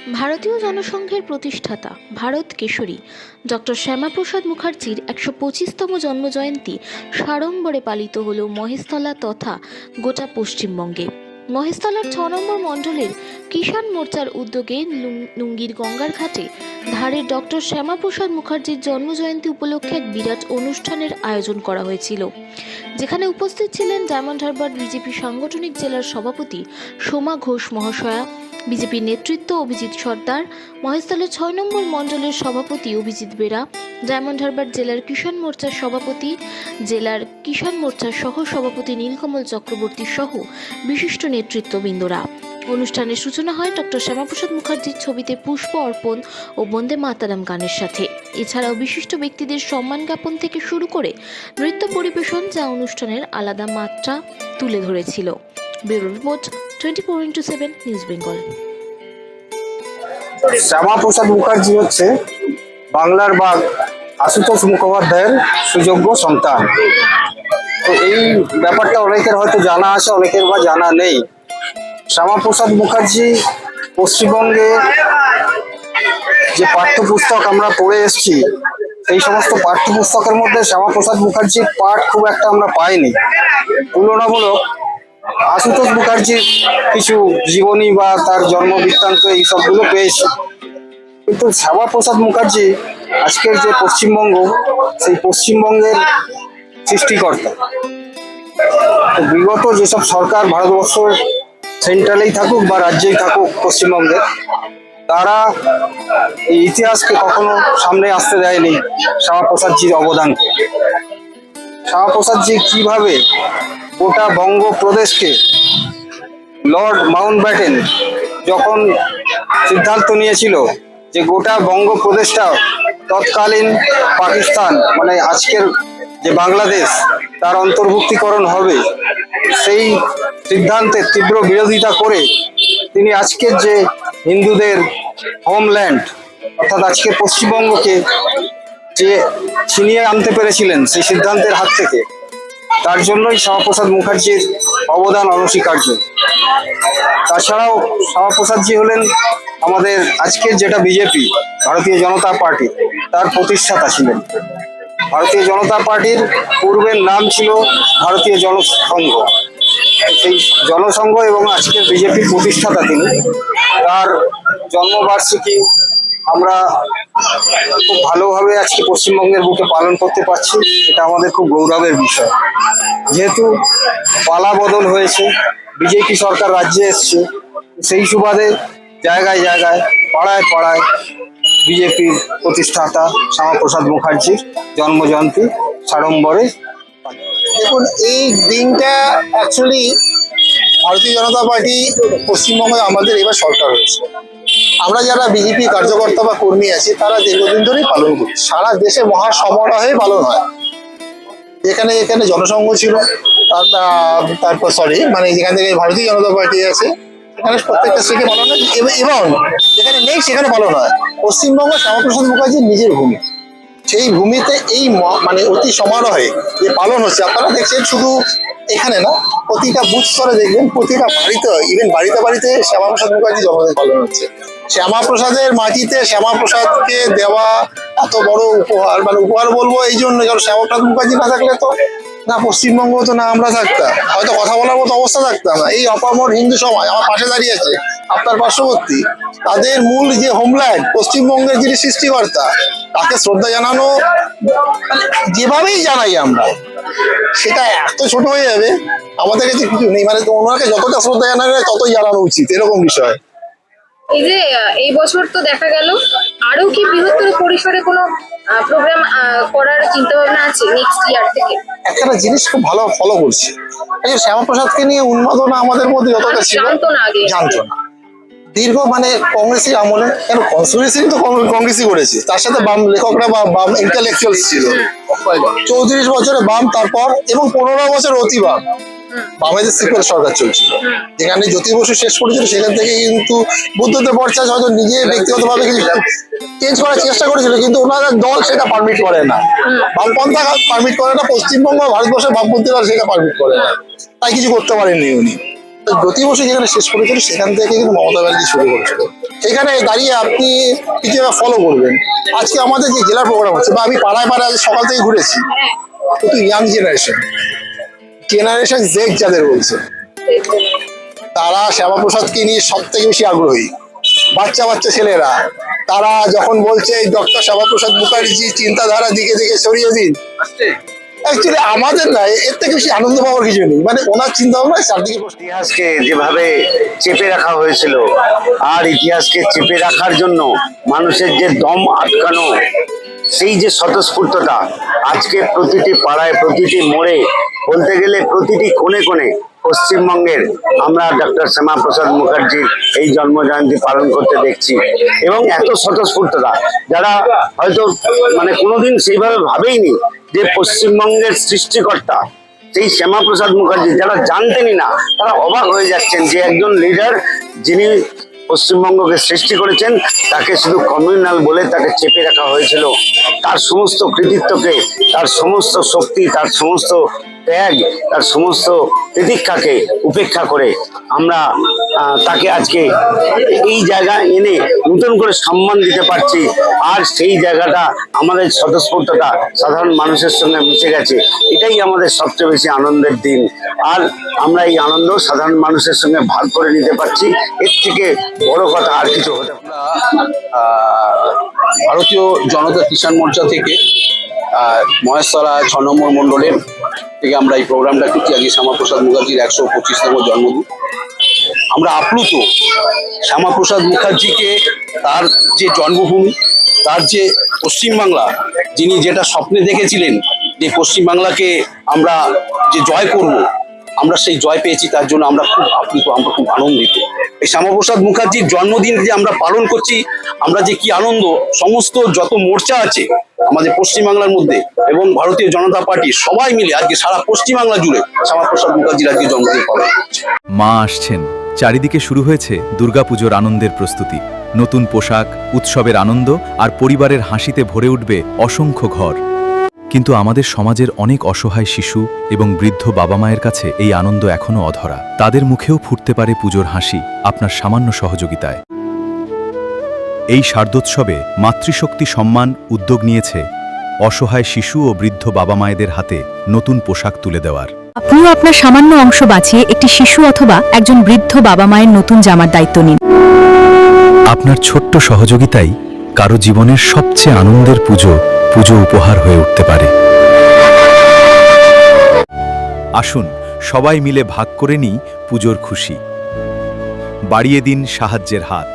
ভারতীয় জনসংঘের প্রতিষ্ঠাতা ভারত কেশরী ডক্টর শ্যামাপ্রসাদ মুখার্জির ১২৫তম জন্মজয়ন্তী সাড়ম্বরে পালিত হল মহেশতলা তথা গোটা পশ্চিমবঙ্গে। মহেশতলার ৬ নম্বর মণ্ডলের কিষাণ মোর্চার উদ্যোগে লুঙ্গির গঙ্গার ঘাটে ধারে ডক্টর শ্যামাপ্রসাদ মুখার্জির জন্মজয়ন্তী উপলক্ষে এক বিরাট অনুষ্ঠানের আয়োজন করা হয়েছিল, যেখানে উপস্থিত ছিলেন ডায়মন্ড হারবার বিজেপি সাংগঠনিক জেলার সভাপতি সোমা ঘোষ মহাশয়া, বিজেপির নেতৃত্ব অভিজিৎ সর্দার, মহেশতলার ৬ নম্বর মণ্ডলের সভাপতি অভিজিৎ বেরা, ডায়মন্ড হারবার জেলার কিষাণ মোর্চার সভাপতি, জেলার কিষাণ মোর্চার সহ সভাপতি নীলকমল চক্রবর্তী সহ বিশিষ্ট নেতৃত্ববৃন্দরা। অনুষ্ঠানের সূচনা হয় ডক্টর শ্যামাপ্রসাদ মুখার্জির ছবিতে পুষ্প অর্পণ ও বন্দে মাতারাম গানের সাথে। এছাড়াও বিশিষ্ট ব্যক্তিদের সম্মান জ্ঞাপন থেকে শুরু করে নৃত্য পরিবেশন, যা অনুষ্ঠানের আলাদা মাত্রা তুলে ধরেছিল। Bureau report 24x7 news Bengal. Shyamaprasad Mukherjee হচ্ছে বাংলার বাঘ আশুতোষ মুখোপাধ্যায়ের সুযোগ্য সন্তান। তো এই ব্যাপারটা অনেকের হয়তো জানা আছে, অনেকের বা জানা নেই। শ্যামাপ্রসাদ মুখার্জি পশ্চিমবঙ্গে যে পাঠ্যপুস্তক আমরা পড়ে এসেছি, এই সমস্ত পাঠ্যপুস্তকের মধ্যে শ্যামাপ্রসাদ মুখার্জির পাঠ খুব একটা আমরা পাইনি। তুলনামূলক আশুতোষ মুখার্জির কিছু জীবনী বা তার জন্ম বৃত্তান্ত এই সবগুলো পেয়েছি, কিন্তু শ্যামাপ্রসাদ মুখার্জি আজকের যে পশ্চিমবঙ্গ, সেই পশ্চিমবঙ্গের সৃষ্টিকর্তা। তো বিগত যেসব সরকার ভারতবর্ষ সেন্ট্রালেই থাকুক বা রাজ্যেই থাকুক পশ্চিমবঙ্গে, তারা এই ইতিহাসকে কখনো সামনে আসতে দেয়নি শ্যামাপ্রসাদজির অবদানকে। শ্যামাপ্রসাদজি কিভাবে গোটা বঙ্গপ্রদেশকে লর্ড মাউন্টব্যাটেন যখন সিদ্ধান্ত নিয়েছিল যে গোটা বঙ্গপ্রদেশটা তৎকালীন পাকিস্তান মানে আজকের যে বাংলাদেশ তার অন্তর্ভুক্তিকরণ হবে, সেই সিদ্ধান্তের তীব্র বিরোধিতা করে তিনি আজকের যে হিন্দুদের হোমল্যান্ড অর্থাৎ আজকের পশ্চিমবঙ্গকে যে ছিনিয়ে আনতে পেরেছিলেন সেই সিদ্ধান্তের হাত থেকে, তার জন্যই শ্যামাপ্রসাদ মুখার্জির অবদান অনস্বীকার্য। তাছাড়াও শ্যামাপ্রসাদজি হলেন আমাদের আজকের যেটা বিজেপি, ভারতীয় জনতা পার্টি, তার প্রতিষ্ঠাতা ছিলেন। ভারতীয় জনতা পার্টির পূর্বের নাম ছিল ভারতীয় জনসংঘ। সেই জনসংঘ এবং আজকের বিজেপির প্রতিষ্ঠাতা তিনি। তার জন্মবার্ষিকী আমরা খুব ভালোভাবে আজকে পশ্চিমবঙ্গের বুকে পালন করতে পারছি, এটা আমাদের খুব গৌরবের বিষয়। যেহেতু পালা বদল হয়েছে, বিজেপি সরকার রাজ্যে এসছে, সেই সুবাদে জায়গায় জায়গায় পাড়ায় পাড়ায় বিজেপির প্রতিষ্ঠাতা শ্যামাপ্রসাদ মুখার্জির জন্মজয়ন্তী সাড়ম্বরে। দেখুন, এই দিনটা অ্যাকচুয়ালি ভারতীয় জনতা পার্টি পশ্চিমবঙ্গে আমাদের এবার সরকার হয়েছে। আমরা যারা বিজেপি কার্যকর্তা বা কর্মী আছি, তারা দীর্ঘদিন ধরেই পালন করি। সারা দেশে মহা সমারোহে পালন হয়। যেখানে এখানে জনসংঘ ছিল, তারপর মানে যেখান থেকে ভারতীয় জনতা পার্টি আছে, সেখানে প্রত্যেকটা স্টেটে পালন হয় এবং যেখানে নেই সেখানে পালন হয়। পশ্চিমবঙ্গ শ্যামাপ্রসাদ মুখার্জির নিজের ভূমি, সেই ভূমিতে এই মানে অতি সমারোহে যে পালন হচ্ছে, আপনারা দেখছেন শুধু এখানে না, প্রতিটা বুথ স্তরে দেখবেন, প্রতিটা বাড়িতে, ইভেন বাড়িতে বাড়িতে শ্যামাপ্রসাদ মুখার্জি জন্মদিন পালন হচ্ছে। শ্যামাপ্রসাদের মাটিতে শ্যামাপ্রসাদকে দেওয়া এত বড় উপহার, মানে উপহার বলবো এই জন্য, কারণ শ্যামাপ্রসাদ মুখার্জি না থাকলে তো না পশ্চিমবঙ্গ তো না আমরা থাকতাম, হয়তো কথা বলার মতো অবস্থা থাকতাম না। এই অপামর হিন্দু সমাজ আমার পাশে দাঁড়িয়ে আছে, আপনার পার্শ্ববর্তী, তাদের মূল যে হোমল্যান্ড পশ্চিমবঙ্গের যিনি সৃষ্টিকর্তা, তাকে শ্রদ্ধা জানানো যেভাবেই জানাই আমরা, সেটা এত ছোট হয়ে যাবে, আমাদের কাছে কিছু নেই। মানে ওনাকে যতটা শ্রদ্ধা জানানো যায় ততই জানানো উচিত, এরকম বিষয়। এই যে এই বছর তো দেখা গেল আরো কি বৃহত্তর পরিসরে কোনো প্রোগ্রাম করার চিন্তা ভাবনা আছে নেক্সট ইয়ার থেকে? একটা জিনিস খুব ভালো ফলো করছি, এই শ্যামাপ্রসাদকে নিয়ে উন্মাদনা আমাদের মধ্যে যতটা ছিল জানতো না। দীর্ঘ মানে কংগ্রেসের আমলে, কেন কনস্পিরেসি তো কংগ্রেসই করেছে, তার সাথে বাম লেখকরা বা বাম ইন্টেলেকচুয়ালস ছিল। 34 বছরে বাম, তারপর এবং 15 বছর অতি বাম, বামেদের সিকুয়েল সরকার চলছিল, যেখানে জ্যোতি বসু শেষ করেছিল। সেখান থেকে কিন্তু বুদ্ধদেব ভট্টাচার্য হয়তো নিজে ব্যক্তিগতভাবে কিছু চেঞ্জ করার চেষ্টা করেছিল, কিন্তু ওনাদের দল সেটা পারমিট করে না, বামপন্থা পারমিট করে না, পশ্চিমবঙ্গ ভারতবর্ষের বামপন্থীরা সেটা পারমিট করে না, তাই কিছু করতে পারেননি উনি। ডক্টর জ্যোতি বসু যেখানে শেষ করেছিল সেখান থেকে কিন্তু মমতা ব্যানার্জি শুরু করেছিল। সেখানে দাঁড়িয়ে আপনি কিছু ফলো করবেন। আজকে আমাদের যে জেলার প্রোগ্রাম হচ্ছে, বা আমি পাড়ায় পাড়ায় সকাল থেকে ঘুরেছি, কিন্তু ইয়াং জেনারেশন জেড যাদের বলছে, তারা শ্যামাপ্রসাদকে নিয়ে সব থেকে বেশি আগ্রহী। বাচ্চা বাচ্চা ছেলেরা তারা যখন বলছে ডক্টর শ্যামাপ্রসাদ মুখার্জি চিন্তাধারা দিকে দিকে সরিয়ে দিন, অ্যাকচুয়ালি আমাদের না এর থেকে বেশি আনন্দ পাওয়ার কিছু নেই। মানে ওনার চিন্তা ভাবনা চারদিকে ইতিহাসকে যেভাবে চেপে রাখা হয়েছিল, আর ইতিহাসকে চেপে রাখার জন্য মানুষের যে দম আটকানো, সেই যে স্বতঃস্ফূর্ততা আজকে প্রতিটি পাড়ায়, প্রতিটি মোড়ে, বলতে গেলে প্রতিটি কোণে কোণে পশ্চিমবঙ্গের আমরা ডক্টর শ্যামাপ্রসাদ মুখার্জির এই জন্মজয়ন্তী পালন করতে দেখছি। এবং এত স্বতঃস্ফূর্ততা, যারা হয়তো মানে কোনোদিন সেইভাবে ভাবেইনি যে পশ্চিমবঙ্গের সৃষ্টিকর্তা সেই শ্যামাপ্রসাদ মুখার্জি, যারা জানতেনই না, তারা অবাক হয়ে যাচ্ছেন যে একজন লিডার যিনি পশ্চিমবঙ্গকে সৃষ্টি করেছেন, তাকে শুধু কমিউনাল বলে তাকে চেপে রাখা হয়েছিল। তার সমস্ত কৃতিত্বকে, তার সমস্ত শক্তি, তার সমস্ত ত্যাগ, তার সমস্ত প্রতীক্ষাকে উপেক্ষা করে আমরা তাকে আজকে এই জায়গায় এনে নতুন করে সম্মান দিতে পারছি। আর সেই জায়গাটা আমাদের স্বতঃস্ফূর্ততা সাধারণ মানুষের সঙ্গে মিশে গেছে। এটাই আমাদের সবচেয়ে বেশি আনন্দের দিন। আর আমরা এই আনন্দ সাধারণ মানুষের সঙ্গে ভাগ করে নিতে পারছি। এর থেকে বড় কথা আর কিছু হতে পারে না। ভারতীয় জনতা কিষাণ মোর্চা থেকে মহেশতলা 6 নম্বর মণ্ডলের থেকে আমরা এই প্রোগ্রামটা করছি। আজকে শ্যামাপ্রসাদ মুখার্জির 125তম জন্মদিন। আমরা আপ্লুত শ্যামাপ্রসাদ মুখার্জিকে, তার যে জন্মভূমি, তার যে পশ্চিমবাংলা, যিনি যেটা স্বপ্নে দেখেছিলেন যে পশ্চিমবাংলাকে আমরা যে জয় করব, আমরা সেই জয় পেয়েছি। তার জন্য আমরা খুব আপ্লুত, আমরা খুব আনন্দিত। এই শ্যামাপ্রসাদ মুখার্জির জন্মদিন যে আমরা পালন করছি, আমরা যে কি আনন্দ, সমস্ত যত মোর্চা আছে আমাদের পশ্চিমবাংলার মধ্যে এবং ভারতীয় জনতা পার্টি সবাই মিলে আজকে সারা পশ্চিমবাংলা জুড়ে শ্যামাপ্রসাদ মুখার্জির আজকে জন্মদিন পালন করছে। মা আসছেন, চারিদিকে শুরু হয়েছে দুর্গাপুজোর আনন্দের প্রস্তুতি। নতুন পোশাক, উৎসবের আনন্দ আর পরিবারের হাসিতে ভরে উঠবে অসংখ্য ঘর। কিন্তু আমাদের সমাজের অনেক অসহায় শিশু এবং বৃদ্ধ বাবা মায়ের কাছে এই আনন্দ এখনো অধরা। তাদের মুখেও ফুটতে পারে পুজোর হাসি আপনার সামান্য সহযোগিতায়। এই শারদোৎসবে মাতৃশক্তি সম্মান উদ্যোগ নিয়েছে অসহায় শিশু ও বৃদ্ধ বাবা মায়েদের হাতে নতুন পোশাক তুলে দেওয়ার। আপনিও আপনার সামান্য অংশ বাঁচিয়ে একটি শিশু অথবা একজন বৃদ্ধ বাবা মায়ের নতুন জামার দায়িত্ব নিন। আপনার ছোট্ট সহযোগিতাই কারো জীবনের সবচেয়ে আনন্দের পুজো উপহার হয়ে উঠতে পারে। আসুন সবাই মিলে ভাগ করে নিই পুজোর খুশি। বাড়িয়ে দিন সাহায্যের হাত।